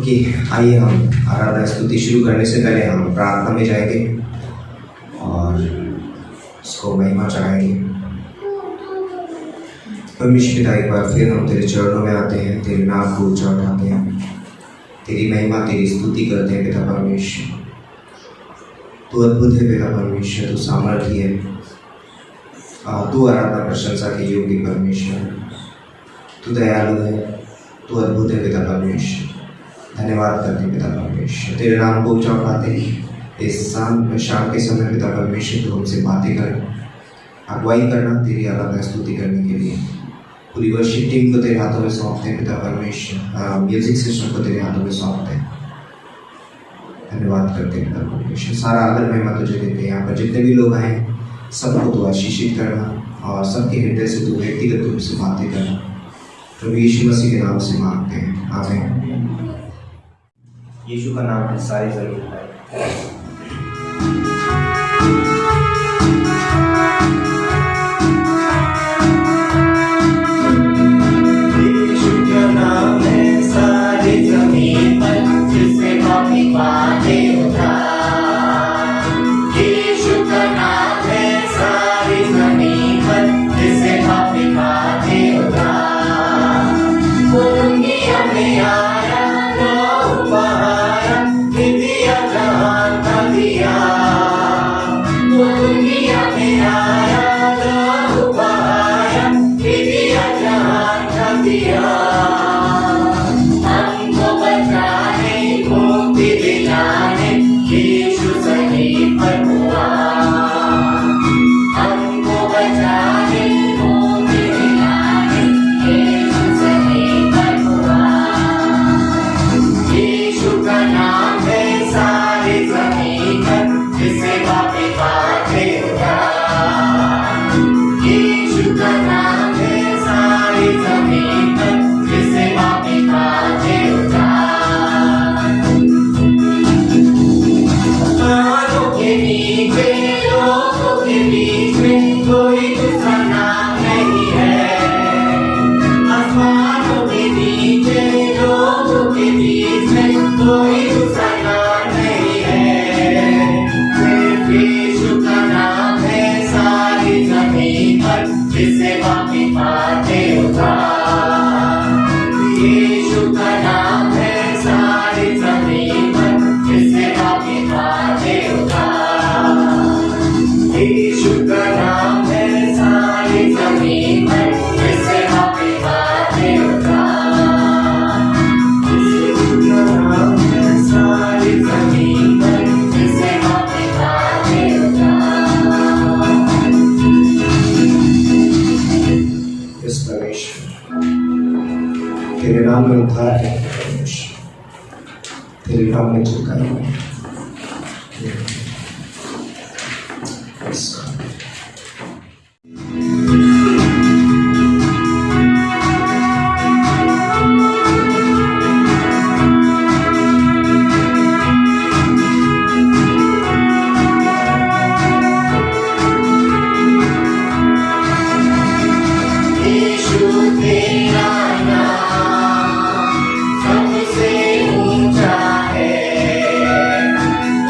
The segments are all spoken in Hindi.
ओके, आइए हम आराधना स्तुति शुरू करने से पहले हम प्रार्थना में जाएंगे और उसको महिमा चढ़ाएंगे। परमेश्वर पिता, एक बार फिर हम तेरे चरणों में आते हैं, तेरे नाम को ऊंचा उठाते हैं, तेरी महिमा तेरी स्तुति करते हैं। पिता परमेश्वर, तू अद्भुत है। पिता परमेश्वर, तू सामर्थ्य है, तू आराधना प्रशंसा के योग्य परमेश्वर, तू दयालु है, तू अद्भुत है। पिता परमेश्वर, धन्यवाद करते हैं पिता परमेश्वर, तेरे नाम को ऊंचा उठाते हैं। इस शाम के समय पिता परमेश्वर तू हमसे बातें कर, अगुवाई करना तेरी आराधना स्तुति करने के लिए। पूरी वर्शिप टीम को तेरे हाथों में सौंपते हैं पिता परमेश्वर, म्यूजिक सिस्टम को तेरे हाथों में सौंपते हैं। धन्यवाद करते हैं पिता परमेश्वर, सारा आदर महिमा तुझे देते हैं। यहाँ पर जितने भी लोग आए सबको तू आशीषित करना और सबके हृदय से तू व्यक्तिगत रूप से बातें करना। प्रभु यीशु मसीह के नाम से मांगते हैं, आमीन। यीशु का नाम है सारी जमीन पर। यीशु का नाम है सारी जमीन पर, जिससे पापी पाते उद्धार। यीशु का नाम है सारी जमीन पर, जिससे पापी पाते उद्धार। वो दुनिया में आया तो उपहार दिया जहान का दिया। वो दुनिया में आया तो उपहार दिया जहान का दिया। हमको बचाने मुक्ति दिलाने यीशु सलीब पर हुआ। हमको बचाने मुक्ति दिलाने यीशु सलीब पर हुआ। यीशु का नाम है सारी जमीन पर, जिससे पापी पाते उद्धार। यीशु का नाम है सारी जमीन पर, जिससे पापी पाते उद्धार। आसमानों के नीचे लोगों के बीच में कोई दूसरा नाम नहीं है। आसमानों के नीचे लोगों के बीच में कोई दूसरा नाम नहीं है। सिर्फ यीशु का नाम है सारी जमीन पर, जिससे पापी पाते उद्धार। यीशु का नाम है सारी जमीन पर, जिससे पापी पाते उद्धार। यीशु का नाम है सारी जमीन पर, जिससे पापी पाते उद्धार। यीशु का नाम है सारी जमीन पर, जिससे पापी पाते उद्धार। इस परमेश्वर, तेरे नाम में उद्धार है परमेश्वर, तेरे नाम में छुटकारा है। यीशु तेरा नाम सबसे ऊंचा है।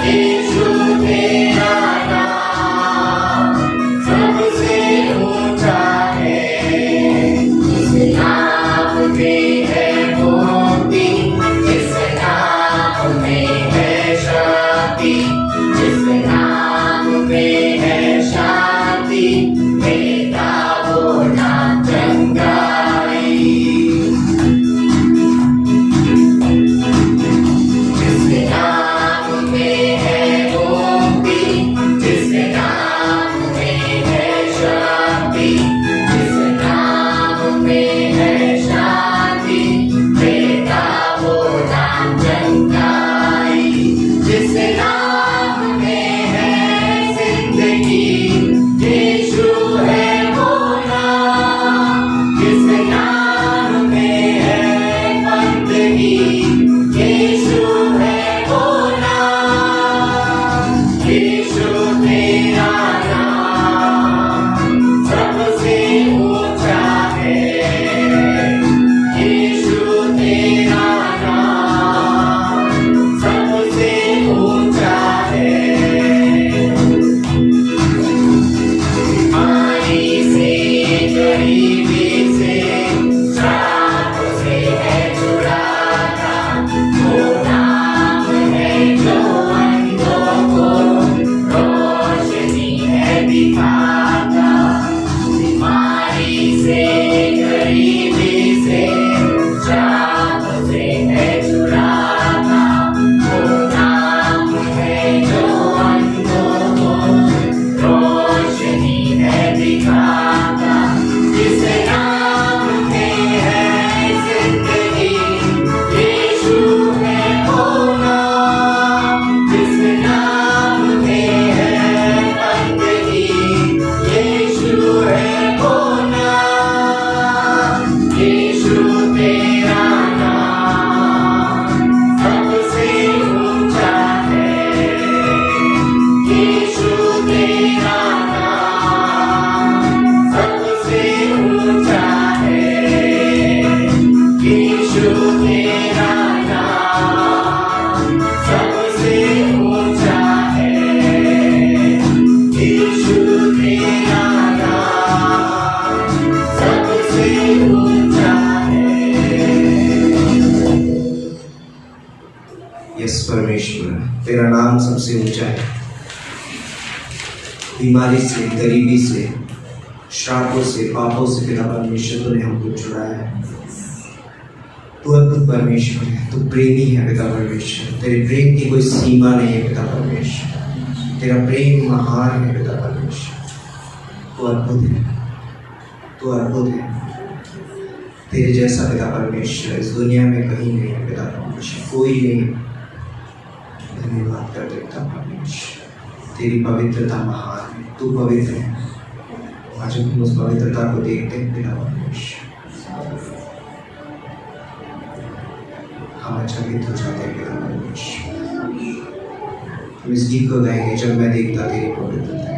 यीशु तेरा नाम से ऊंचा है। बीमारी से, गरीबी से, श्रापों से, पापों से पिता परमेश्वर तूने हमको छुड़ाया है। तू अद्भुत परमेश्वर है, तू प्रेमी है पिता परमेश्वर। तेरे प्रेम की कोई सीमा नहीं है पिता परमेश्वर। तेरा प्रेम महान है पिता परमेश्वर। तू अद्भुत है, तू अद्भुत है। तेरे जैसा पिता परमेश्वर इस दुनिया में कहीं नहीं है पिता परमेश्वर, कोई नहीं। धन्यवाद कर दे पिता परमेश्वर, तेरी पवित्रता महान है, तू पवित्र है। आज हम उस पवित्रता को देखते हैं पिता परमेश्वर, हम अचंभित हो जाते हैं पिता परमेश्वर। हम इस गीत को गाएंगे, जब मैं देखता तेरी पवित्रता।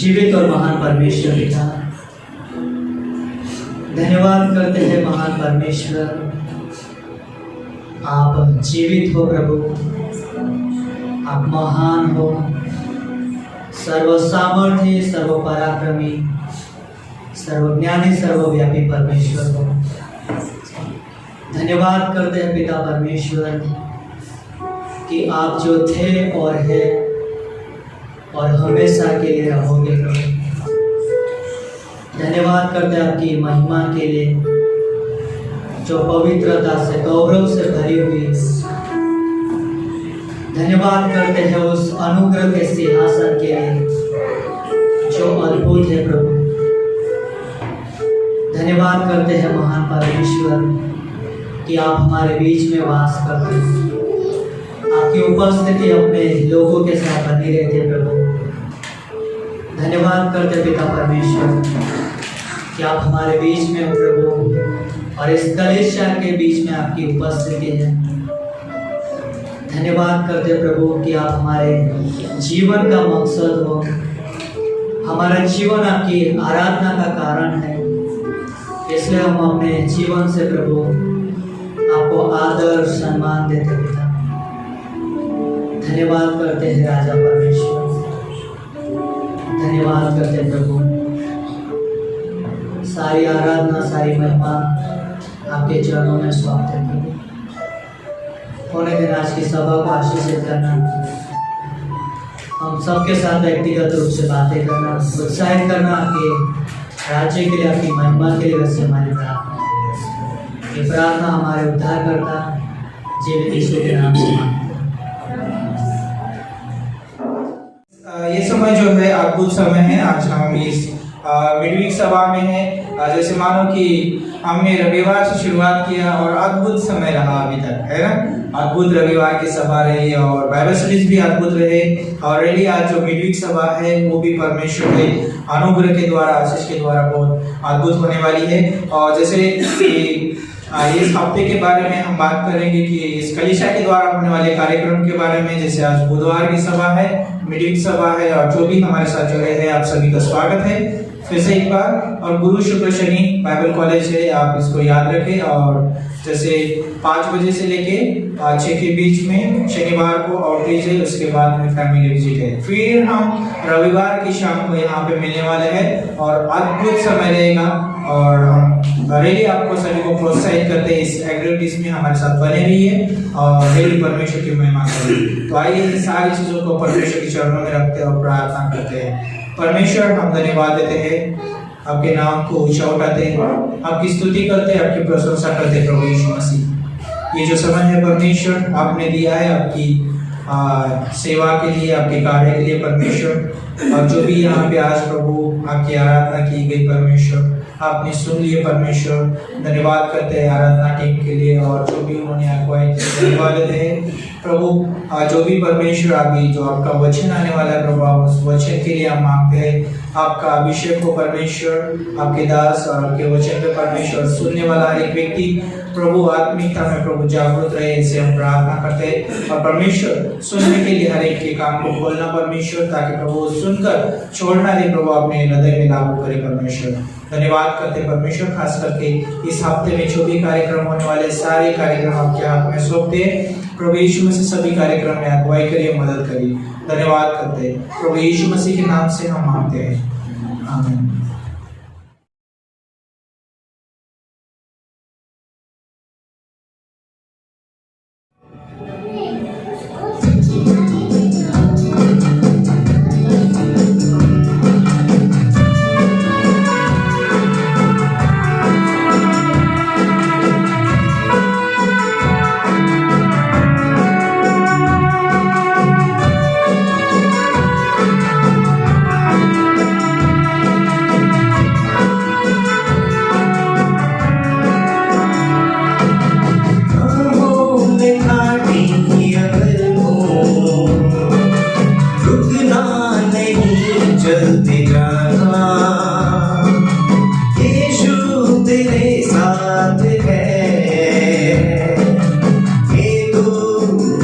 जीवित और महान परमेश्वर पिता, धन्यवाद करते हैं महान परमेश्वर। आप जीवित हो प्रभु, आप महान हो, सर्व सामर्थ्य, सर्व पराक्रमी, सर्वज्ञानी, सर्वव्यापी परमेश्वर हो। धन्यवाद करते हैं पिता परमेश्वर कि आप जो थे और है और हमेशा के लिए रहोगे प्रभु। धन्यवाद करते हैं आपकी महिमा के लिए जो पवित्रता से, गौरव से भरी हुई है। धन्यवाद करते हैं उस अनुग्रह के सिंहासन के लिए जो अद्भुत है प्रभु। धन्यवाद करते हैं महान परमेश्वर कि आप हमारे बीच में वास करते हैं। आपकी उपस्थिति अपने लोगों के साथ बनी रहती है प्रभु। धन्यवाद करते पिता परमेश्वर कि आप हमारे बीच में हो प्रभु, और इस कलीसिया के बीच में आपकी उपस्थिति है। धन्यवाद करते प्रभु कि आप हमारे जीवन का मकसद हो। हमारा जीवन आपकी आराधना का कारण है, इसलिए हम अपने जीवन से प्रभु आपको आदर सम्मान देते पिता। धन्यवाद करते हैं राजा परमेश्वर, धन्यवाद करते हैं प्रभु। सारी आराधना, सारी महिमा आपके चरणों में सौंपते हैं प्रभु। होने दिन आज की सभा को आशीषित करना, हम सबके साथ व्यक्तिगत रूप से बातें करना, उत्साहित करना, आपके राज्य के लिए, आपकी महिमा के लिए वैसे हमारी प्रार्थना है। ये प्रार्थना हमारे उद्धारकर्ता जीवित यीशु के नाम से मांगते हैं। ये समय जो है अद्भुत समय है। आज हम इस मिडवीक सभा में हैं। जैसे मानो कि हमने रविवार से शुरुआत किया और अद्भुत समय रहा अभी तक, है ना। अद्भुत रविवार की सभा रही और बाइबल स्टडीज भी अद्भुत रहे। और रियली आज जो मिडवीक सभा है वो भी परमेश्वर के अनुग्रह के द्वारा, आशीष के द्वारा बहुत अद्भुत होने वाली है। और जैसे कि इस हफ्ते के बारे में हम बात करेंगे कि इस कलीसिया के द्वारा होने वाले कार्यक्रम के बारे में। जैसे आज बुधवार की सभा है, मिडवीक सभा है, और जो भी हमारे साथ जुड़े हैं आप सभी का स्वागत है फिर से एक बार। और गुरु शुक्र शनि बाइबल कॉलेज है, आप इसको याद रखें। और जैसे 5 बजे से लेके 6 के बीच में शनिवार को आउटरीच है, उसके बाद में फैमिली विजिट है। फिर हम रविवार की शाम को यहाँ पे मिलने वाले हैं और अद्भुत समय रहेगा। और हम रियली आपको सभी को प्रोत्साहित करते हैं इस एक्टिविटीज में हमारे साथ बने रहिए और रियली परमेश्वर की महिमा करें। तो आइए इन सारी चीजों को परमेश्वर के चरणों में रखते हैं और प्रार्थना करते हैं। परमेश्वर, हम धन्यवाद देते हैं, आपके नाम को ऊंचा उठाते हैं, आपकी स्तुति करते हैं, आपकी प्रशंसा करते हैं प्रभु यीशु मसीह। ये जो समय है परमेश्वर आपने दिया है आपकी सेवा के लिए, आपके कार्य के लिए परमेश्वर। और जो भी यहाँ पे आज प्रभु आपकी आराधना की गई परमेश्वर, आपने सुन लिए परमेश्वर। धन्यवाद करते हैं आराधना टीम के लिए और जो भी उन्होंने अगुवाई की, धन्यवाद देते हैं प्रभु। जो भी परमेश्वर अभी जो आपका वचन आने वाला है प्रभु, आप उस वचन के लिए हम मांगते हैं आपका अभिषेक हो परमेश्वर, आपके दास और आपके वचन पे परमेश्वर सुनने वाला हर एक व्यक्ति प्रभु आत्मिकता में प्रभु जागरूक रहे, इसे हम प्रार्थना करते हैं। और परमेश्वर सुनने के लिए हर एक के काम को खोलना परमेश्वर, ताकि प्रभु सुनकर छोड़ना दे प्रभु, अपने हृदय में लागू करे परमेश्वर। धन्यवाद करते परमेश्वर, खास करके इस हफ्ते में जो भी कार्यक्रम होने वाले सारे कार्यक्रम आपके हाथ में सौंपते हैं प्रभु यीशु मसीह। सभी कार्यक्रम में अगुवाई करिए, मदद करिए। धन्यवाद करते हैं प्रभु यीशु मसीह के नाम से हम मांगते हैं, आमीन।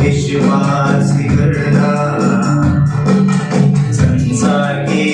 विश्वास करना संसार के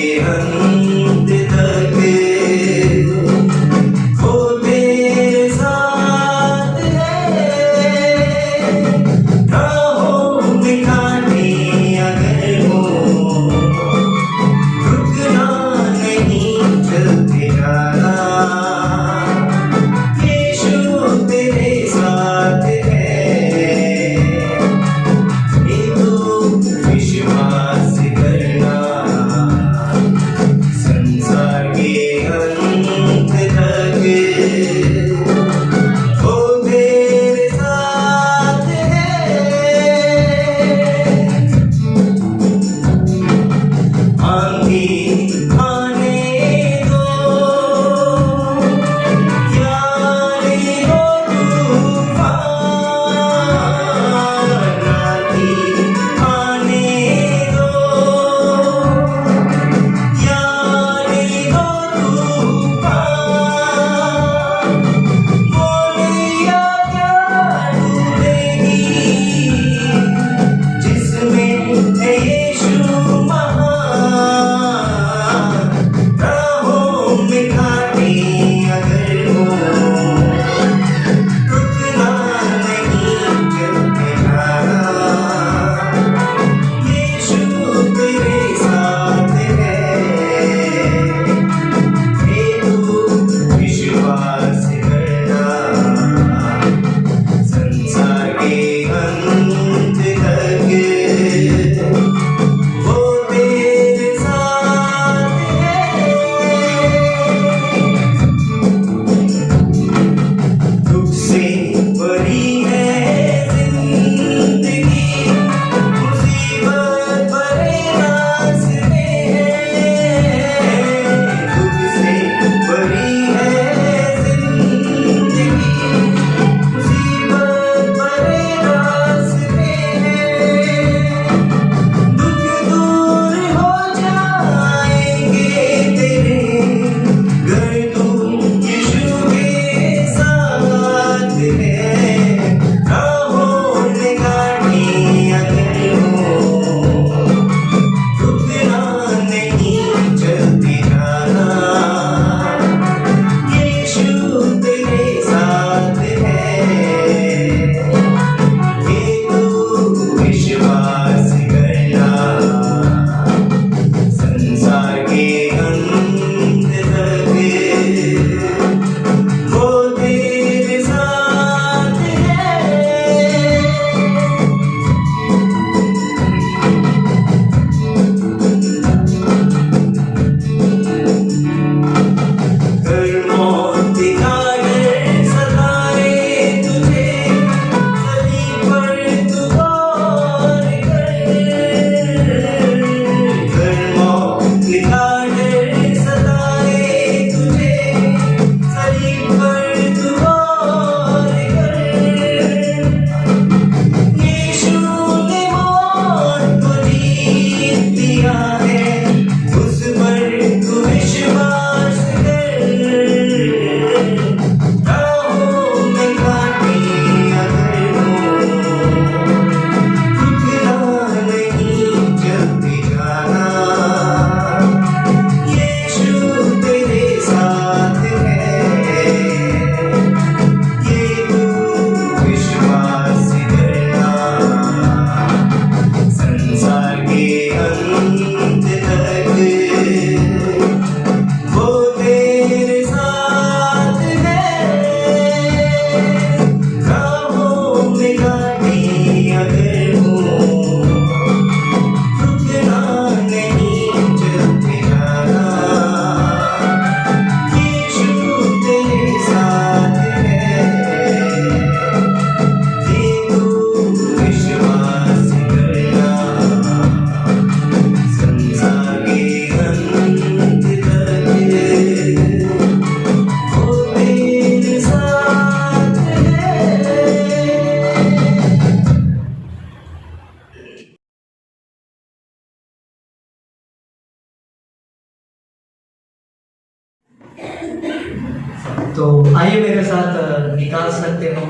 तो आइए मेरे साथ निकाल सकते हो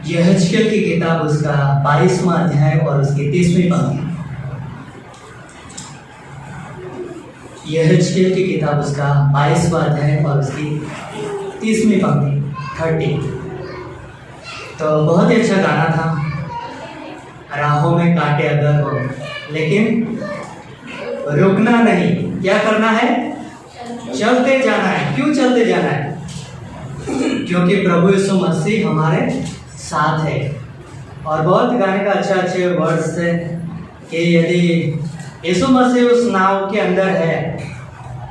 यहेजकेल की किताब उसका 22वां अध्याय और उसकी 30वीं पंक्ति। यहेजकेल की किताब उसका 22वां अध्याय और उसकी 30वीं पंक्ति 30। तो बहुत ही अच्छा गाना था, राहों में कांटे अगर हो लेकिन रुकना नहीं, क्या करना है? चलते जाना है। क्यों चलते जाना है? क्योंकि प्रभु यीशु मसीह हमारे साथ है। और बहुत गाने का अच्छे वर्ड्स है कि यदि यीशु मसीह उस नाव के अंदर है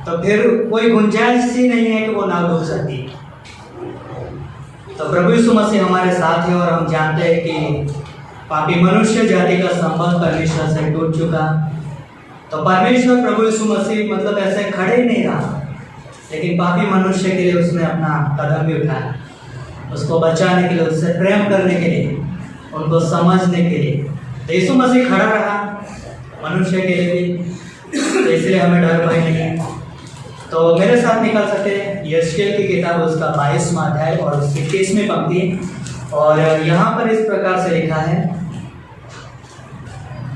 तो फिर कोई गुंजाइश ही नहीं है कि वो नाव डूब सकती। तो प्रभु यीशु मसीह हमारे साथ है और हम जानते हैं कि पापी मनुष्य जाति का संबंध परमेश्वर से टूट चुका। तो परमेश्वर प्रभु यीशु मसीह मतलब ऐसे खड़े ही नहीं रहा, लेकिन पापी मनुष्य के लिए उसने अपना कदम भी उठाया, उसको बचाने के लिए, उससे प्रेम करने के लिए, उनको समझने के लिए। तो यीशु मसीह खड़ा रहा मनुष्य के लिए भी, तो इसलिए हमें डर भय नहीं है। तो मेरे साथ निकाल सकते हैं यहेजकेल की किताब उसका 22वां अध्याय और उसकी 30वीं पंक्ति। और यहाँ पर इस प्रकार से लिखा है,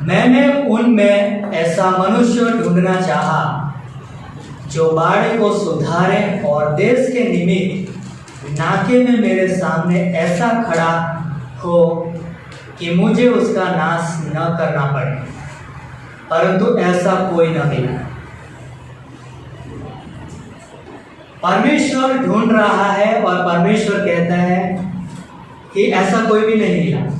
मैंने उनमें ऐसा मनुष्य ढूंढना चाहा जो बाड़े को सुधारे और देश के निमित्त नाके में मेरे सामने ऐसा खड़ा हो कि मुझे उसका नाश न करना पड़े, परंतु ऐसा कोई न मिला। परमेश्वर ढूंढ रहा है और परमेश्वर कहता है कि ऐसा कोई भी नहीं मिला।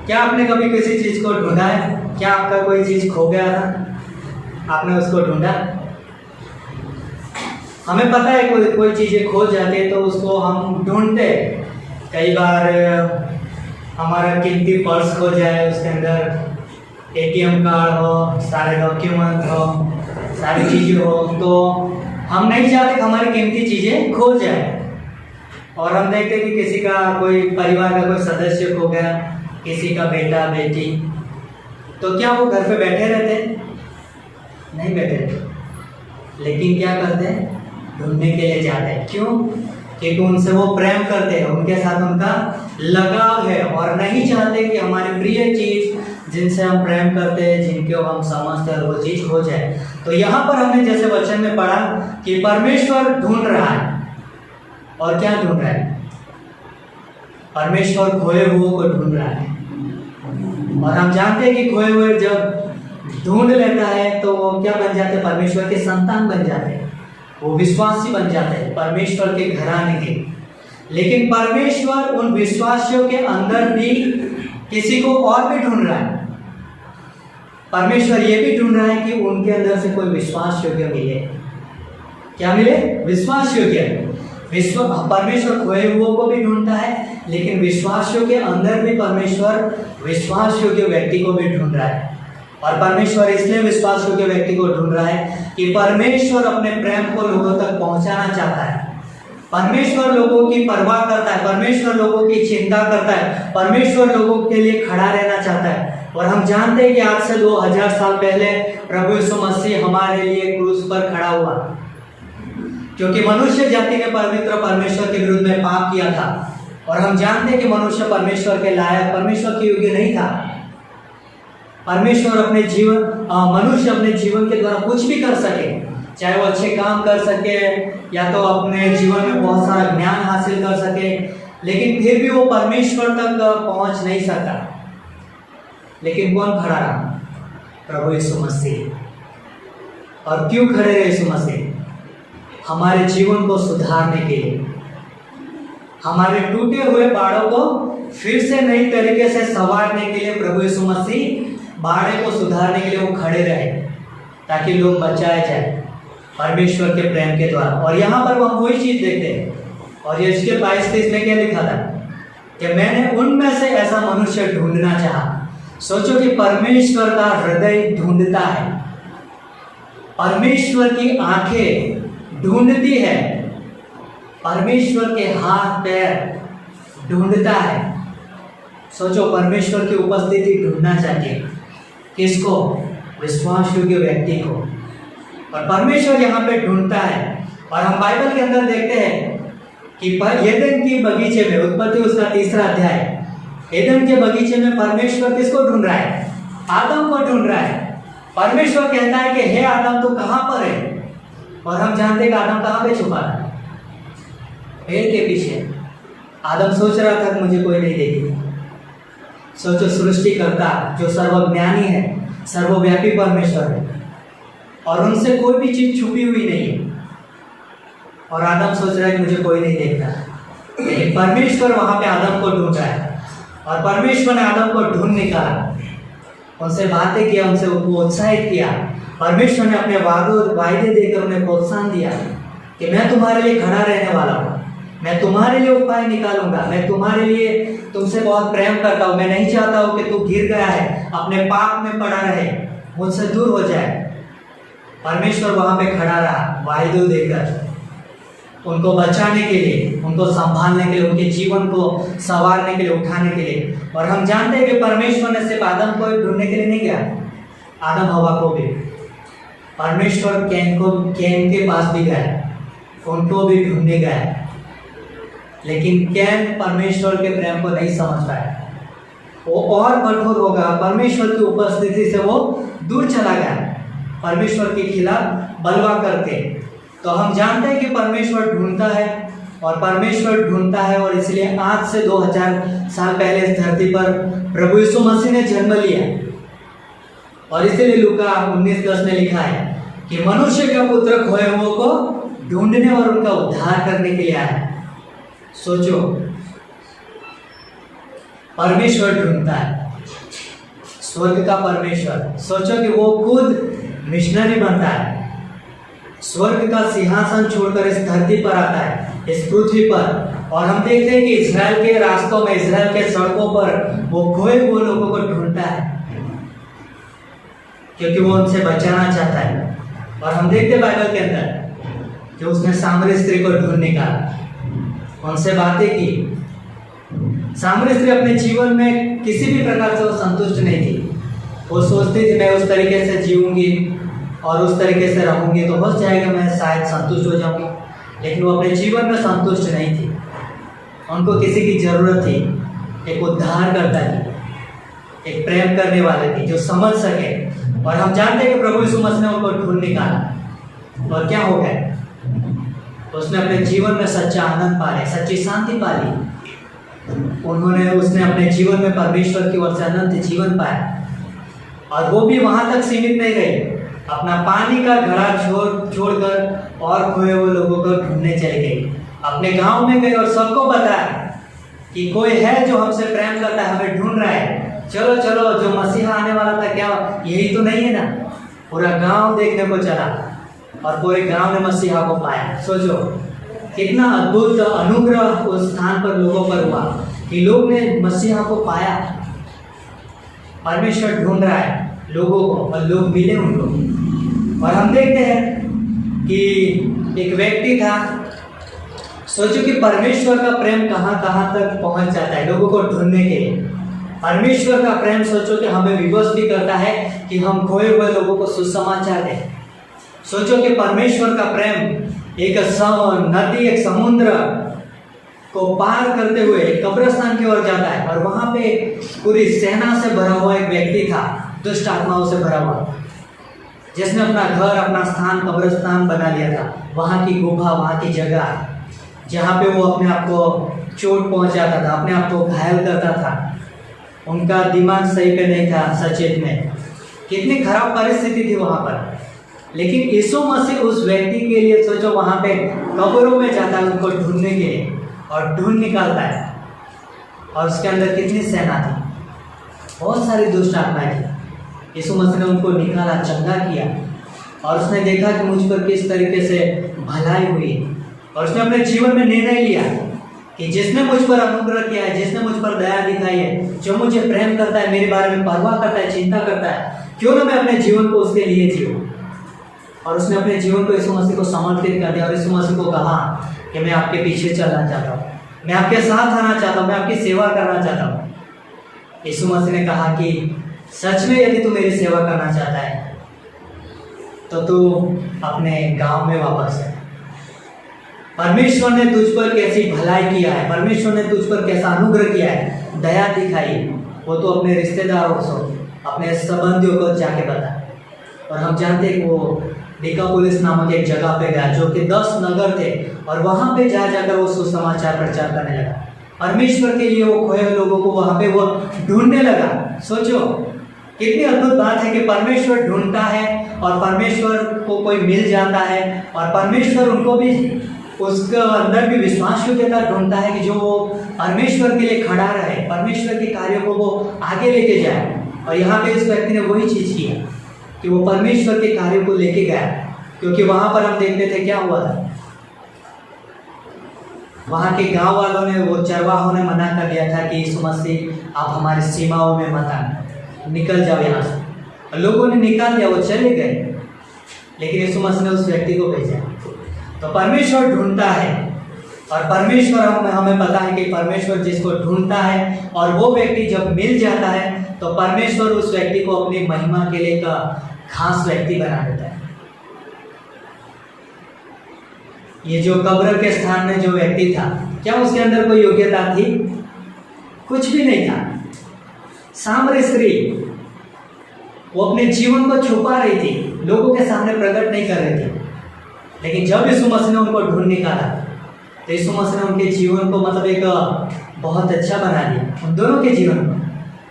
क्या आपने कभी किसी चीज को ढूंढा है? क्या आपका कोई चीज खो गया था, आपने उसको ढूंढा? हमें पता है कोई चीजें खो जाती है तो उसको हम ढूंढते। कई बार हमारा कीमती पर्स खो जाए, उसके अंदर एटीएम कार्ड हो, सारे डॉक्यूमेंट हो, सारी चीजें हो, तो हम नहीं चाहते कि हमारी कीमती चीजें खो जाए। और हम देखते कि किसी का, कोई परिवार का कोई सदस्य खो गया, किसी का बेटा बेटी, तो क्या वो घर पे बैठे रहते? नहीं बैठे रहते, लेकिन क्या करते हैं? ढूंढने के लिए जाते हैं। क्यों? क्योंकि उनसे वो प्रेम करते हैं, उनके साथ उनका लगाव है और नहीं चाहते कि हमारी प्रिय चीज जिनसे हम प्रेम करते हैं, जिनको हम समझते हैं, वो चीज खो जाए। तो यहाँ पर हमने जैसे वचन में पढ़ा कि परमेश्वर ढूंढ रहा है। और क्या ढूंढ रहा है? परमेश्वर खोए हुए को ढूंढ रहा है। और हम जानते हैं कि खोए हुए जब ढूंढ लेता है तो वो क्या बन जाते हैं? परमेश्वर के संतान बन जाते हैं, वो विश्वासी बन जाते हैं, परमेश्वर के घराने के। लेकिन परमेश्वर उन विश्वासियों के अंदर भी किसी को और भी ढूंढ रहा है। परमेश्वर ये भी ढूंढ रहा है कि उनके अंदर से कोई विश्वास योग्य मिले। क्या मिले? विश्वास योग्य। परमेश्वर खोए हुओं को भी ढूंढता है, लेकिन विश्वासियों के अंदर भी परमेश्वर विश्वास योग्य व्यक्ति को भी ढूंढ रहा है। और परमेश्वर इसलिए विश्वास योग्य व्यक्ति को ढूंढ रहा है कि परमेश्वर अपने प्रेम को लोगों तक पहुंचाना चाहता है। परमेश्वर लोगों की परवाह करता है, परमेश्वर लोगों की चिंता करता है, परमेश्वर लोगों के लिए खड़ा रहना चाहता है। और हम जानते हैं कि आज से 2000 साल पहले प्रभु यीशु मसीह हमारे लिए क्रूस पर खड़ा हुआ, क्योंकि मनुष्य जाति ने पवित्र परमेश्वर के विरुद्ध में पाप किया था। और हम जानते हैं कि मनुष्य परमेश्वर के लायक, परमेश्वर के योग्य नहीं था। परमेश्वर अपने जीवन, मनुष्य अपने जीवन के द्वारा कुछ भी कर सके, चाहे वो अच्छे काम कर सके या तो अपने जीवन में बहुत सारा ज्ञान हासिल कर सके, लेकिन फिर भी वो परमेश्वर तक पहुंच नहीं सकता। लेकिन कौन खड़ा रहा? प्रभु यीशु मसीह। और क्यों खड़े रहे यीशु मसीह? हमारे जीवन को सुधारने के लिए, हमारे टूटे हुए बाड़ों को फिर से नई तरीके से संवारने के लिए प्रभु यीशु मसीह बाड़े को सुधारने के लिए वो खड़े रहे, ताकि लोग बचाए जाए परमेश्वर के प्रेम के द्वारा। और यहाँ पर हम वही चीज देखते हैं। और यहेजकेल 22:23 में क्या लिखा था कि मैंने उनमें से ऐसा मनुष्य ढूंढना चाहा। सोचो कि परमेश्वर का हृदय ढूंढता है, परमेश्वर की आंखें ढूंढती है, परमेश्वर के हाथ पैर ढूंढता है। सोचो, परमेश्वर की उपस्थिति ढूंढना चाहिए। किसको? विश्वास योग्य व्यक्ति को। और परमेश्वर यहाँ पे ढूंढता है। और हम बाइबल के अंदर देखते हैं कि एदन की बगीचे में, उत्पत्ति उसका 3रा अध्याय, एदन के बगीचे में परमेश्वर किसको ढूंढ रहा है? आदम को ढूंढ रहा है। परमेश्वर कहता है कि हे आदम तू कहां पर है? और हम जानते हैं कि आदम कहां पे छुपा है? पेड़ के पीछे। आदम सोच रहा था कि मुझे कोई नहीं देखेगा। सोचो, सृष्टिकर्ता जो सर्वज्ञानी है, सर्वव्यापी परमेश्वर है, और उनसे कोई भी चीज छुपी हुई नहीं है, और आदम सोच रहा है कि मुझे कोई नहीं देखता। लेकिन परमेश्वर वहां पे आदम को ढूंढ रहा है, और परमेश्वर ने आदम को ढूंढ निकाला, उनसे बातें किया, उनसे उत्साहित किया। परमेश्वर ने अपने वायदे देकर उन्हें प्रोत्साहन दिया कि मैं तुम्हारे लिए खड़ा रहने वाला हूँ, मैं तुम्हारे लिए उपाय निकालूंगा, मैं तुम्हारे लिए तुमसे बहुत प्रेम करता हूँ, मैं नहीं चाहता हूँ कि तू गिर गया है, अपने पाप में पड़ा रहे, मुझसे दूर हो जाए। परमेश्वर वहां पे खड़ा रहा, वायदे देकर उनको बचाने के लिए, उनको संभालने के लिए, उनके जीवन को संवारने के लिए, उठाने के लिए। और हम जानते हैं कि परमेश्वर ने सिर्फ आदम को ढूंढने के लिए नहीं गया, आदम हवा को भी। परमेश्वर कैन के पास भी गया, उनको भी ढूंढने गया, लेकिन कैन परमेश्वर के प्रेम को नहीं समझ पाया। वो और कठोर हो गया, परमेश्वर की उपस्थिति से वो दूर चला गया, परमेश्वर के खिलाफ बलवा करके। तो हम जानते हैं कि परमेश्वर ढूंढता है, और परमेश्वर ढूंढता है, और इसलिए आज से 2000 साल पहले इस धरती पर प्रभु यीशु मसीह ने जन्म लिया। और इसीलिए लूका 19:10 में लिखा है कि मनुष्य का पुत्र खोए हुओं को ढूंढने और उनका उद्धार करने के लिए आया। सोचो, परमेश्वर ढूंढता है, स्वर्ग का परमेश्वर। सोचो कि वो खुद मिशनरी बनता है, स्वर्ग का सिंहासन छोड़कर इस धरती पर आता है, इस पृथ्वी पर। और हम देखते हैं कि इजराइल के रास्तों में, इजराइल के सड़कों पर वो खोए हुए लोगों को ढूंढता है, क्योंकि वो उनसे बचाना चाहता है। और हम देखते हैं बाइबल के अंदर कि उसने सामरी स्त्री को ढूंढ निकाला, उनसे बातें की। सामरी स्त्री अपने जीवन में किसी भी प्रकार से वो संतुष्ट नहीं थी। वो सोचती थी मैं उस तरीके से जीऊंगी और उस तरीके से रहूंगी तो हो जाएगा, मैं शायद संतुष्ट हो जाऊंगी। लेकिन वो अपने जीवन में संतुष्ट नहीं थी। उनको किसी की जरूरत थी, एक उद्धारकर्ता की, एक प्रेम करने वाले की जो समझ सके। और हम जानते हैं कि प्रभु यीशु मसीह ने उनको ढूंढ निकाला, और क्या हो गया? उसने अपने जीवन में सच्चा आनंद पा लिया, सच्ची शांति पा ली। उसने अपने जीवन में परमेश्वर की ओर से अनंत जीवन पाया। और वो भी वहां तक सीमित नहीं रही, अपना पानी का घड़ा छोड़कर और खोए हुए लोगों को ढूंढने चली गई। अपने गांव में गई और सबको बताया कि कोई है जो हमसे प्रेम करता है, हमें ढूंढ रहा है, चलो चलो, जो मसीहा आने वाला था क्या यही तो नहीं है ना? पूरा गांव देखने को चला और पूरे गांव ने मसीहा को पाया। सोचो कितना अद्भुत अनुग्रह उस स्थान पर लोगों पर हुआ कि लोग ने मसीहा को पाया। परमेश्वर ढूंढ रहा है लोगों को और लोग मिले उनको। और हम देखते हैं कि एक व्यक्ति था। सोचो कि परमेश्वर का प्रेम कहाँ कहाँ तक पहुंच जाता है लोगों को ढूंढने के लिए। परमेश्वर का प्रेम सोचो कि हमें विवश भी करता है कि हम खोए हुए लोगों को सुसमाचार दें। सोचो कि परमेश्वर का प्रेम एक नदी, एक समुद्र को पार करते हुए कब्रिस्तान की ओर जाता है, और वहां पे पूरी सेना से भरा हुआ एक व्यक्ति था, दुष्ट आत्माओं से भरा हुआ, जिसने अपना घर, अपना स्थान कब्रिस्तान बना लिया था। वहां की गुफा, वहां की जगह जहाँ पे वो अपने आप को चोट पहुंचाता था, अपने आप को घायल करता था। उनका दिमाग सही पे नहीं था, सचेत में। कितनी खराब परिस्थिति थी वहां पर। लेकिन यीशु मसीह उस व्यक्ति के लिए सोचो वहां पे कब्रों में जाता है उनको ढूंढने के लिए, और ढूंढ निकालता है। और उसके अंदर कितनी सेना थी, बहुत सारी दुष्ट आत्माएं थी। यीशु मसीह ने उनको निकाला, चंगा किया, और उसने देखा कि मुझ पर किस तरीके से भलाई हुई। और उसने अपने जीवन में निर्णय लिया कि जिसने मुझ पर अनुग्रह किया है, जिसने मुझ पर दया दिखाई है, जो मुझे प्रेम करता है, मेरे बारे में परवाह करता है, चिंता करता है, क्यों ना मैं अपने जीवन को उसके लिए जीऊं। और उसने अपने जीवन को यीशु मसीह को समर्पित कर दिया और यीशु मसीह को कहा कि मैं आपके पीछे चलना चाहता हूँ, मैं आपके साथ आना चाहता हूँ, मैं आपकी सेवा करना चाहता हूँ। यीशु मसीह ने कहा कि सच में यदि तू मेरी सेवा करना चाहता है तो तू अपने गांव में वापस है, परमेश्वर ने तुझ पर कैसी भलाई किया है, परमेश्वर ने तुझ पर कैसा अनुग्रह किया है, दया दिखाई, वो तो अपने रिश्तेदारों को, अपने संबंधियों को जाके बता। और हम जानते हैं कि वो डिकापोलिस नामक एक जगह पे गया जो कि 10 नगर थे, और वहाँ पे जा जाकर वो सुसमाचार प्रचार करने लगा। परमेश्वर के लिए वो खोए लोगों को वहाँ पे वो ढूंढने लगा। सोचो कितनी अद्भुत बात है कि परमेश्वर ढूंढता है और परमेश्वर को कोई मिल जाता है, और परमेश्वर उनको भी उसके अंदर भी विश्वास योग्यता ढूंढता है कि जो वो परमेश्वर के लिए खड़ा रहे, परमेश्वर के कार्यों को वो आगे लेके जाए। और यहाँ पे इस व्यक्ति ने वही चीज़ किया कि वो परमेश्वर के कार्यों को लेके गया, क्योंकि वहाँ पर हम देखते थे क्या हुआ था। वहाँ के गांव वालों ने, वो चरवाहों ने मना कर दिया था कि यीशु मसीह आप हमारी सीमाओं में मत आना, निकल जाओ यहाँ से। और लोगों ने निकाल दिया, वो चले गए, लेकिन यीशु मसीह ने उस व्यक्ति को भेजा। तो परमेश्वर ढूंढता है, और परमेश्वर हमें पता है कि परमेश्वर जिसको ढूंढता है और वो व्यक्ति जब मिल जाता है तो परमेश्वर उस व्यक्ति को अपनी महिमा के लिए का खास व्यक्ति बना देता है। ये जो कब्र के स्थान में जो व्यक्ति था, क्या उसके अंदर कोई योग्यता थी? कुछ भी नहीं था। सामरी स्त्री, वो अपने जीवन को छुपा रही थी, लोगों के सामने प्रकट नहीं कर रही थी, लेकिन जब यीशु मसीह ने उनको ढूंढ निकाला तो यीशु मसीह ने उनके जीवन को मतलब एक बहुत अच्छा बना दिया, उन दोनों के जीवन को।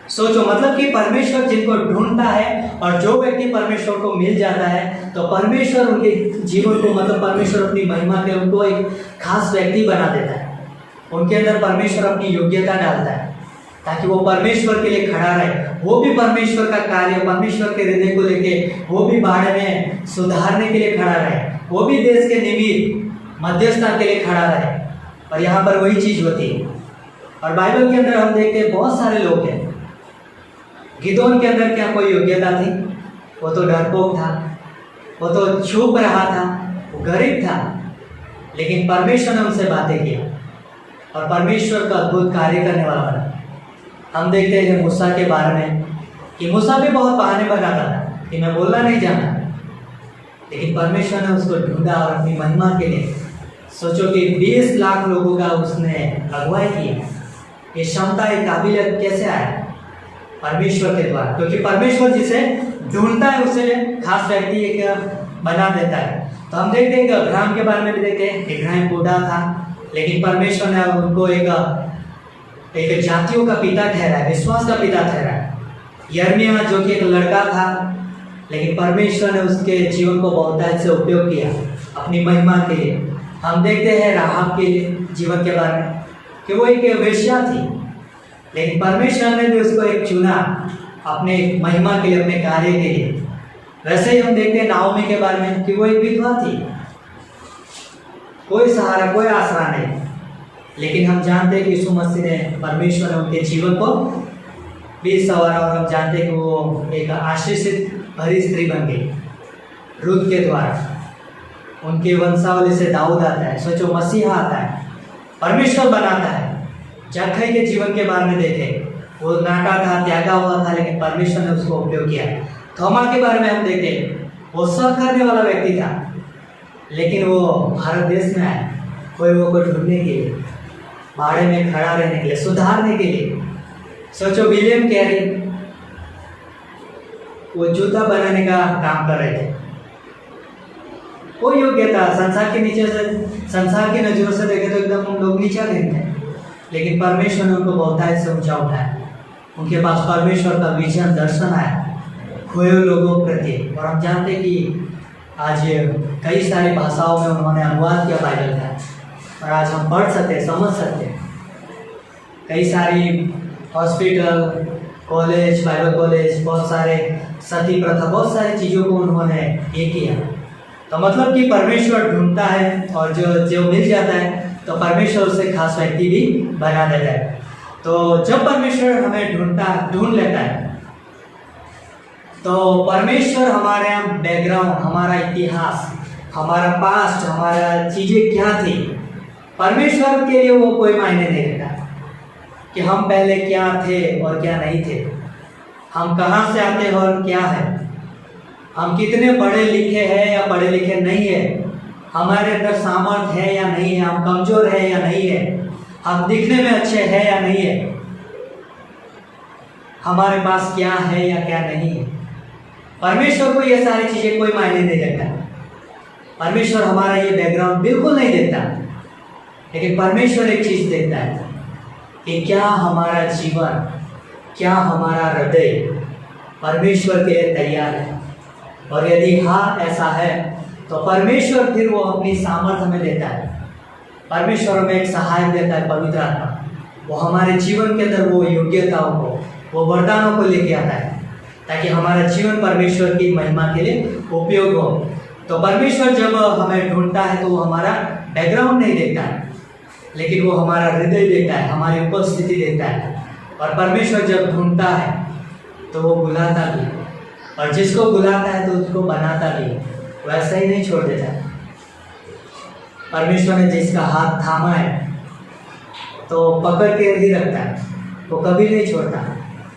सोचो, मतलब कि परमेश्वर जिनको ढूंढता है और जो व्यक्ति परमेश्वर को मिल जाता है तो परमेश्वर उनके जीवन को, मतलब परमेश्वर अपनी महिमा के उनको एक खास व्यक्ति बना देता है। उनके अंदर परमेश्वर अपनी योग्यता डालता है ताकि वो परमेश्वर के लिए खड़ा रहे, वो भी परमेश्वर का कार्य, परमेश्वर के हृदय को लेके वो भी बाढ़ में सुधारने के लिए खड़ा रहे, वो भी देश के निमित्त मध्यस्थता के लिए खड़ा रहे। और यहाँ पर वही चीज़ होती है। और बाइबल के अंदर हम देखते हैं बहुत सारे लोग हैं। गिदोन के अंदर क्या कोई योग्यता थी? वो तो डरपोक था, वो तो छुप रहा था, वो गरीब था, लेकिन परमेश्वर ने उनसे बातें किया और परमेश्वर का अद्भुत कार्य करने वाला बना। हम देखते हैं मूसा के बारे में कि मूसा भी बहुत बहाने बनाता था कि मैं बोलना नहीं जानता, लेकिन परमेश्वर ने उसको ढूंढा और अपनी महिमा के लिए, सोचो कि 20 लाख लोगों का उसने अगुवाई किया। ये क्षमता, ये काबिलियत कैसे आया? परमेश्वर के द्वारा, क्योंकि परमेश्वर जिसे ढूंढता है उसे खास व्यक्ति एक बना देता है। तो हम देखते हैं कि अब्राहम के बारे में भी देखते हैं। इब्राहिम बूढ़ा था, लेकिन परमेश्वर ने उनको एक जातियों का पिता ठहराया, विश्वास का पिता ठहराया। यर्मिया जो कि एक लड़का था, लेकिन परमेश्वर ने उसके जीवन को बहुतायत से उपयोग किया अपनी महिमा के लिए। हम देखते हैं राहाब के जीवन के बारे में कि वो एक वेश्या थी, लेकिन परमेश्वर ने भी उसको एक चुना अपने महिमा के लिए, अपने कार्य के लिए। वैसे ही हम देखते हैं नाओमी के बारे में कि वो एक विधवा थी, कोई सहारा, कोई आसरा नहीं, लेकिन हम जानते हैं कि यीशु मसीह ने, परमेश्वर ने उनके जीवन को भी संवारा। और हम जानते हैं कि वो एक आशीषित भरी स्त्री बन गई रूत के द्वारा। उनके वंशावली से दाऊद आता है। सोचो, मसीहा आता है, परमेश्वर बनाता है। जक्कई के जीवन के बारे में देखें, वो नाटा था, त्यागा हुआ था, लेकिन परमेश्वर ने उसको उपयोग किया। थोमा के बारे में हम देखें, वो सब करने वाला व्यक्ति था, लेकिन वो भारत देश में आया कोई वो को ढूंढने के लिए, बाड़े में खड़ा रहने के लिए, सुधारने के लिए। सोचो, विलियम कैरी, वो जूता बनाने का काम कर रहे थे, कोई योग्यता संसार के नीचे से, संसार की नजरों से देखे तो एकदम हम लोग नीचा देखते हैं, लेकिन परमेश्वर ने उनको बहुतायत से ऊंचा उठाया। उनके पास परमेश्वर का विजन, दर्शन आया खोए हुए लोगों के प्रति। और हम जानते हैं कि आज कई सारी भाषाओं में उन्होंने अनुवाद किया बाइबल का, और आज हम पढ़ सकते हैं, समझ सकते हैं। कई सारी हॉस्पिटल, कॉलेज, बाइबल कॉलेज, बहुत सारे सती प्रथा, बहुत सारी चीज़ों को उन्होंने ये किया। तो मतलब कि परमेश्वर ढूंढता है, और जो मिल जाता है तो परमेश्वर उसे खास व्यक्ति भी बना देता है। तो जब परमेश्वर हमें ढूंढ लेता है तो परमेश्वर हमारे बैकग्राउंड, हमारा इतिहास, हमारा पास्ट, हमारा चीज़ें क्या थी, परमेश्वर के लिए वो कोई मायने नहीं रखता कि हम पहले क्या थे और क्या नहीं थे, हम कहाँ से आते हैं और क्या है, हम कितने पढ़े लिखे हैं या पढ़े लिखे नहीं है, हमारे अंदर सामर्थ्य है या नहीं है, हम कमजोर है या नहीं है, हम दिखने में अच्छे हैं या नहीं है, हमारे पास क्या है या क्या नहीं है। परमेश्वर को ये सारी चीजें कोई मायने नहीं रखता। परमेश्वर हमारा ये बैकग्राउंड बिल्कुल नहीं देखता, लेकिन परमेश्वर एक चीज देखता है कि क्या हमारा जीवन, क्या हमारा हृदय परमेश्वर के लिए तैयार है। और यदि हाँ ऐसा है तो परमेश्वर फिर वो अपनी सामर्थ्य में देता है। परमेश्वर हमें एक सहायक देता है, पवित्र आत्मा। वो हमारे जीवन के अंदर वो योग्यताओं को, वो वरदानों को लेके आता है ताकि हमारा जीवन परमेश्वर की महिमा के लिए उपयोग हो। तो परमेश्वर जब हमें ढूंढता है तो वो हमारा बैकग्राउंड नहीं देखता है, लेकिन वो हमारा हृदय देखता है, हमारी उपस्थिति देखता है। और परमेश्वर जब ढूंढता है तो वो बुलाता भी, और जिसको बुलाता है तो उसको बनाता भी, वैसा ही नहीं छोड़ देता। परमेश्वर ने जिसका हाथ थामा है तो पकड़ के ही रखता है, वो कभी नहीं छोड़ता।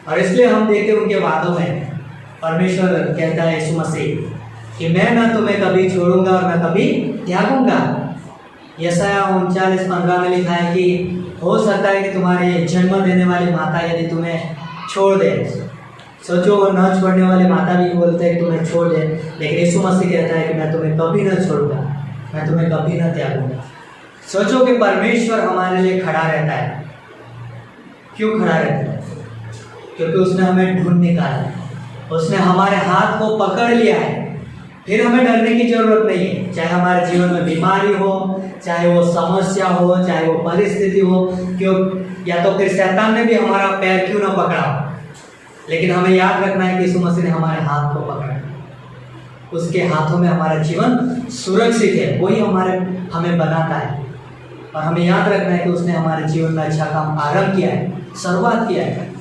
और इसलिए हम देखते हैं उनके वादों में परमेश्वर कहता है यीशु मसीह कि मैं ना तुम्हें कभी छोड़ूंगा और ना कभी त्यागूंगा। यशायाह 39:15 में लिखा है कि हो सकता है कि तुम्हारे जन्म देने वाली माता यदि तुम्हें छोड़ दे, सोचो वो न छोड़ने वाली माता भी बोलते हैं कि तुम्हें छोड़ दे, लेकिन यीशु मसीह कहता है कि मैं तुम्हें कभी न छोड़ूंगा, मैं तुम्हें कभी न त्यागूंगा। सोचो कि परमेश्वर हमारे लिए खड़ा रहता है। क्यों खड़ा रहता है? क्योंकि उसने हमें ढूंढ निकाला है, उसने हमारे हाथ को पकड़ लिया है। फिर हमें डरने की जरूरत नहीं है, चाहे हमारे जीवन में बीमारी हो, चाहे वो समस्या हो, चाहे वो परिस्थिति हो, क्यों या तो फिर शैतान ने भी हमारा पैर क्यों ना पकड़ा हो, लेकिन हमें याद रखना है कि यीशु मसीह ने हमारे हाथ को पकड़ा, उसके हाथों में हमारा जीवन सुरक्षित है, वही हमें बनाता है। और हमें याद रखना है कि उसने हमारे जीवन में अच्छा काम आरंभ किया है, शुरुआत किया है,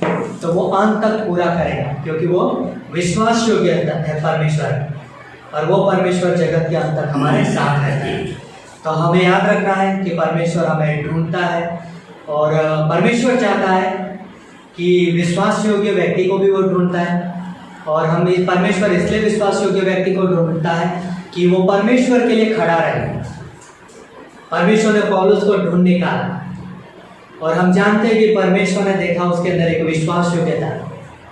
तो वो अंत तक पूरा करेगा, क्योंकि वो विश्वास योग्य है परमेश्वर, और वो परमेश्वर जगत के अंत तक हमारे साथ रहता है। तो हमें याद रखना है कि परमेश्वर हमें ढूंढता है, और परमेश्वर चाहता है कि विश्वास योग्य व्यक्ति को भी वो ढूंढता है। और हम परमेश्वर इसलिए विश्वास योग्य व्यक्ति को ढूंढता है कि वो परमेश्वर के लिए खड़ा रहे। परमेश्वर ने पौलुस को ढूंढ निकाला, और हम जानते हैं कि परमेश्वर ने देखा उसके अंदर एक विश्वास योग्यता,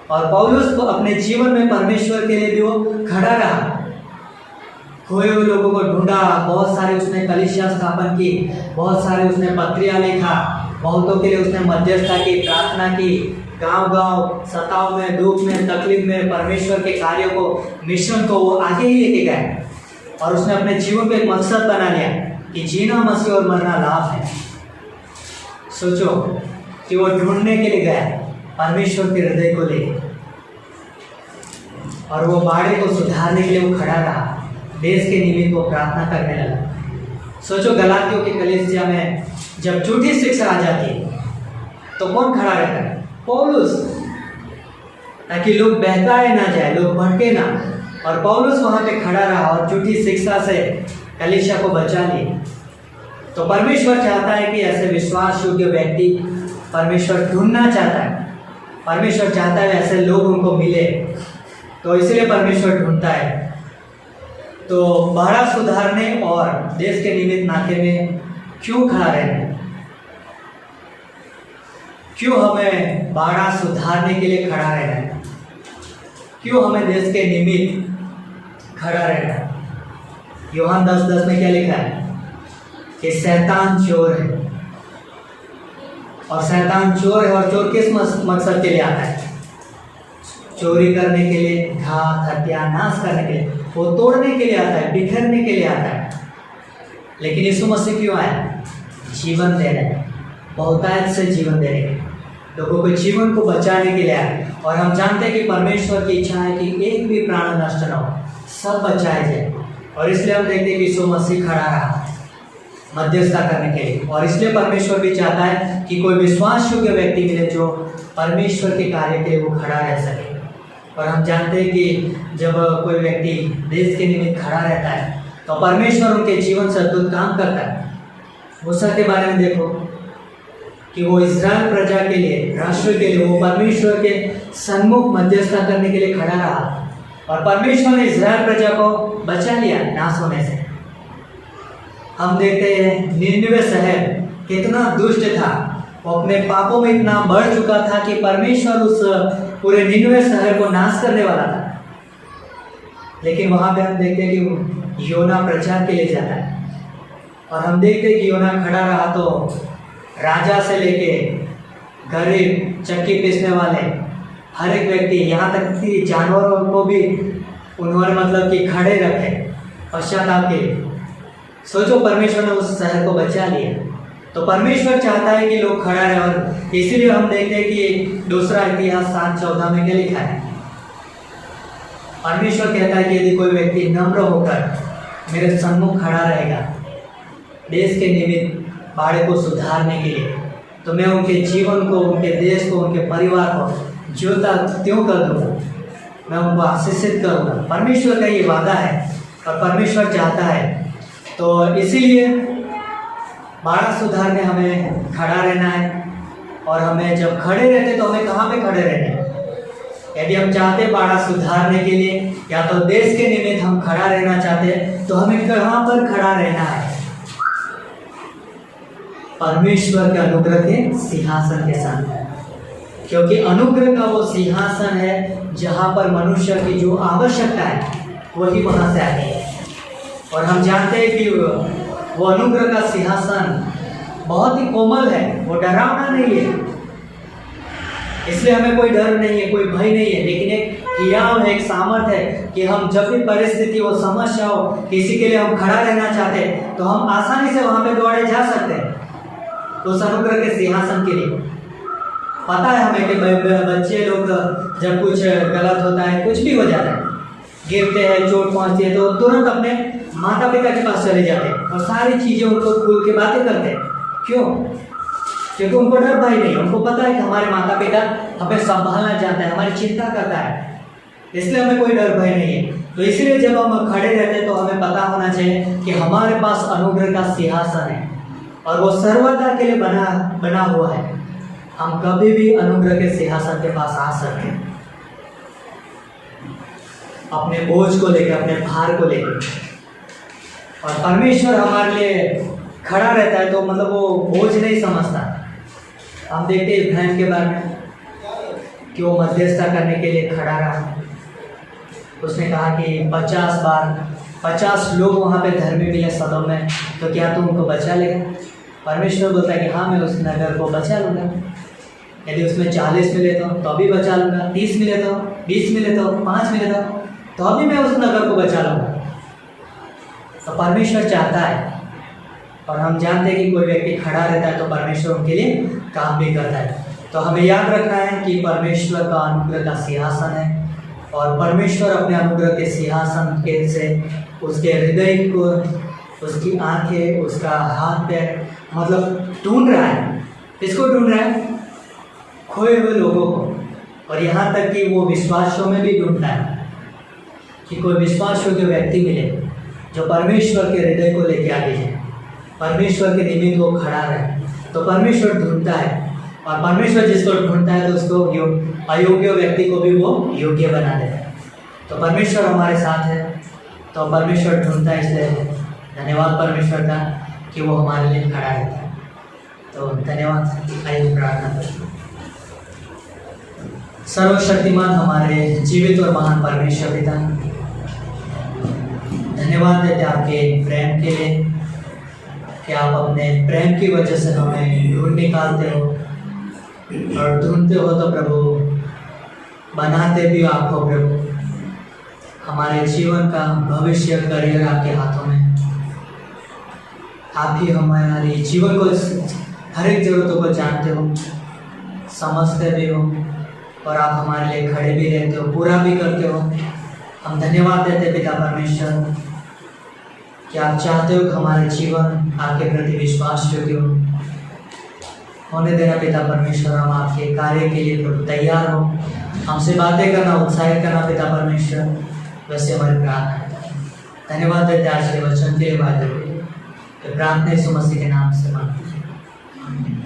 और पौलुस को अपने जीवन में परमेश्वर के लिए भी वो खड़ा रहा। खोए हुए लोगों को ढूंढा, बहुत सारे उसने कलीसिया स्थापन की, बहुत सारे उसने पत्रियां लिखा, बहुतों के लिए उसने मध्यस्थता की, प्रार्थना की, गांव-गांव सताव में, दुख में, तकलीफ में परमेश्वर के कार्यों को, मिशन को वो आगे ही लेके गए। और उसने अपने जीवन को एक मकसद बना लिया कि जीना मसीह और मरना लाभ है। सोचो कि वो ढूंढने के लिए गया परमेश्वर के हृदय को लेकर, और वो बाड़े को सुधारने के लिए वो खड़ा रहा, देश के निमित्त वो प्रार्थना करने लगा। सोचो गलातियों की कलीसिया में जब झूठी शिक्षा आ जाती तो कौन खड़ा रहता है? पौलुस, ताकि लोग बहकाए ना जाए, लोग भटके ना। और पौलुस वहां पे खड़ा रहा और झूठी शिक्षा से कलीसिया को बचा लिया। तो परमेश्वर चाहता है कि ऐसे विश्वास योग्य व्यक्ति परमेश्वर ढूंढना चाहता है, परमेश्वर चाहता है ऐसे लोग उनको मिले, तो इसलिए परमेश्वर ढूंढता है। तो बाड़ा सुधारने और देश के निमित्त नाते में क्यों खड़ा रहना? क्यों हमें बाड़ा सुधारने के लिए खड़ा रहना है? क्यों हमें देश के निमित्त खड़ा रहना है? यूहन्ना 10:10 में क्या लिखा है कि शैतान चोर है, और शैतान चोर है, और चोर किस मकसद के लिए आता है? चोरी करने के लिए, घात, हत्या, नाश करने के लिए, वो तोड़ने के लिए आता है, बिखरने के लिए आता है। लेकिन यीशु मसीह क्यों आया? जीवन देने, बहुतायत से जीवन देने के, लोगों को जीवन को बचाने के लिए आया। और हम जानते हैं कि परमेश्वर की इच्छा है कि एक भी प्राण नष्ट न हो, सब बचाए जाए। और इसलिए हम देखते हैं कि यीशु मसीह खड़ा रहा मध्यस्थता करने के लिए। और इसलिए परमेश्वर भी चाहता है कि कोई विश्वास योग्य व्यक्ति मिले जो परमेश्वर के कार्य के लिए वो खड़ा रह सके। और हम जानते हैं कि जब कोई व्यक्ति देश के निमित्त खड़ा रहता है तो परमेश्वर उनके जीवन से अद्भुत काम करता है। मूसा के बारे में देखो कि वो इस्राएल प्रजा के लिए, राष्ट्र के लिए वो परमेश्वर के सन्मुख मध्यस्थता करने के लिए खड़ा रहा, और परमेश्वर ने इस्राएल प्रजा को बचा लिया नाश होने से। हम देखते हैं निन्नवे शहर कितना दुष्ट था, वो अपने पापों में इतना बढ़ चुका था कि परमेश्वर उस पूरे निन्नवे शहर को नाश करने वाला था। लेकिन वहां पे हम देखते हैं कि योना प्रचार के लिए जाता है और हम देखते हैं कि योना खड़ा रहा तो राजा से लेके गरीब, चक्की पीसने वाले, हर एक व्यक्ति, यहाँ तक कि जानवरों को भी उन्होंने मतलब कि खड़े रखे पश्चाताप के लिए। सोचो, परमेश्वर ने उस शहर को बचा लिया। तो परमेश्वर चाहता है कि लोग खड़ा रहे, और इसीलिए हम देखते हैं कि दूसरा इतिहास 7:14 में क्या लिखा है। परमेश्वर कहता है कि यदि कोई व्यक्ति नम्र होकर मेरे सम्मुख खड़ा रहेगा देश के निमित्त बाड़े को सुधारने के लिए, तो मैं उनके जीवन को, उनके देश को, उनके परिवार को ज्योता त्यों कर दूंगा, मैं उनको आशीषित करूंगा। परमेश्वर का ये वादा है और परमेश्वर चाहता है। तो इसीलिए बाड़ा सुधारने हमें खड़ा रहना है। और हमें जब खड़े रहते तो हमें कहाँ पे खड़े रहना है? यदि हम चाहते बाड़ा सुधारने के लिए या तो देश के निमित्त हम खड़ा रहना चाहते हैं, तो हमें कहाँ पर खड़ा रहना है? परमेश्वर के अनुग्रह के सिंहासन के सामने, क्योंकि अनुग्रह का वो सिंहासन है जहाँ पर मनुष्य की जो आवश्यकता है वही वहाँ से आती है। और हम जानते हैं कि वो अनुग्रह का सिंहासन बहुत ही कोमल है, वो डरावना नहीं है, इसलिए हमें कोई डर नहीं है, कोई भय नहीं है। लेकिन एक हियाव है, एक सामर्थ है कि हम जब भी परिस्थिति हो, समस्या हो, किसी के लिए हम खड़ा रहना चाहते हैं तो हम आसानी से वहाँ पे दौड़े जा सकते हैं उस अनुग्रह के सिंहासन के लिए। पता है हमें कि बच्चे लोग जब कुछ गलत होता है, कुछ भी हो जाता है, गिरते हैं, चोट पहुँचती है, तो तुरंत अपने माता पिता के पास चले जाते हैं और सारी चीज़ें उनको खुल के बातें करते हैं। क्यों? क्योंकि उनको डर भय नहीं, उनको पता है कि हमारे माता पिता हमें संभालना चाहता है, हमारी चिंता करता है, इसलिए हमें कोई डर भय नहीं है। तो इसलिए जब हम खड़े रहते हैं तो हमें पता होना चाहिए कि हमारे पास अनुग्रह का सिंहासन है और वो सर्वदा के लिए बना हुआ है। हम कभी भी अनुग्रह के सिंहासन के पास आ सकते हैं, अपने बोझ को लेकर, अपने भार को लेकर। और परमेश्वर हमारे लिए खड़ा रहता है तो मतलब वो बोझ नहीं समझता। हम देखते हैं इब्राहिम के बारे में कि वो मध्यस्थता करने के लिए खड़ा रहा। उसने कहा कि 50 बार 50 लोग वहाँ पे धर्मी मिले सदोम में, तो क्या तुम उनको बचा लेगा? परमेश्वर बोलता है कि हाँ, मैं उस नगर को बचा लूँगा। यदि उसमें 40 मिले तो अभी बचा लूँगा, 30 मिले तो, 20 मिले तो, 5 मिले तो अभी मैं उस नगर को बचा लूँगा। तो परमेश्वर चाहता है, और हम जानते हैं कि कोई व्यक्ति खड़ा रहता है तो परमेश्वर उनके लिए काम भी करता है। तो हमें याद रखना है कि परमेश्वर का अनुग्रह का सिंहासन है और परमेश्वर अपने अनुग्रह के सिंहासन के से उसके हृदय को, उसकी आंखें, उसका हाथ पैर मतलब ढूंढ रहा है। किसको ढूंढ रहा है? खोए हुए लोगों को। और यहाँ तक कि वो विश्वासों में भी ढूंढता है कि कोई विश्वास योग्य व्यक्ति मिले जो परमेश्वर के हृदय को लेके आगे जाए, परमेश्वर के निमित्त वो खड़ा रहे। तो परमेश्वर ढूंढता है, और परमेश्वर जिसको ढूंढता है तो उसको अयोग्य व्यक्ति को भी वो योग्य बना देता है। तो परमेश्वर हमारे साथ है, तो परमेश्वर ढूंढता है, इसलिए धन्यवाद परमेश्वर का कि वो हमारे लिए खड़ा रहता है। तो धन्यवाद। आइए प्रार्थना करें। सर्वशक्तिमान हमारे जीवित और महान परमेश्वर पिता, धन्यवाद देते आपके प्रेम के लिए कि आप अपने प्रेम की वजह से हमें ढूंढ निकालते हो, और ढूंढते हो तो प्रभु बनाते भी आप हो। प्रभु, हमारे जीवन का भविष्य, करियर आपके हाथों में। आप ही हमारे जीवन को, हर एक जरूरतों को जानते हो, समझते भी हो, और आप हमारे लिए खड़े भी रहते हो, पूरा भी करते हो। हम धन्यवाद देते पिता परमेश्वर कि आप चाहते हो कि हमारे जीवन आपके प्रति विश्वास योग्य होने देना। पिता परमेश्वर, हम आपके कार्य के लिए प्रभु तैयार हो, हमसे बातें करना, उत्साहित करना पिता परमेश्वर, वैसे हमारी प्रार्थना है। धन्यवाद देते आज के वचन के लिए, प्रार्थना यीशु मसीह के नाम से मांगते हैं।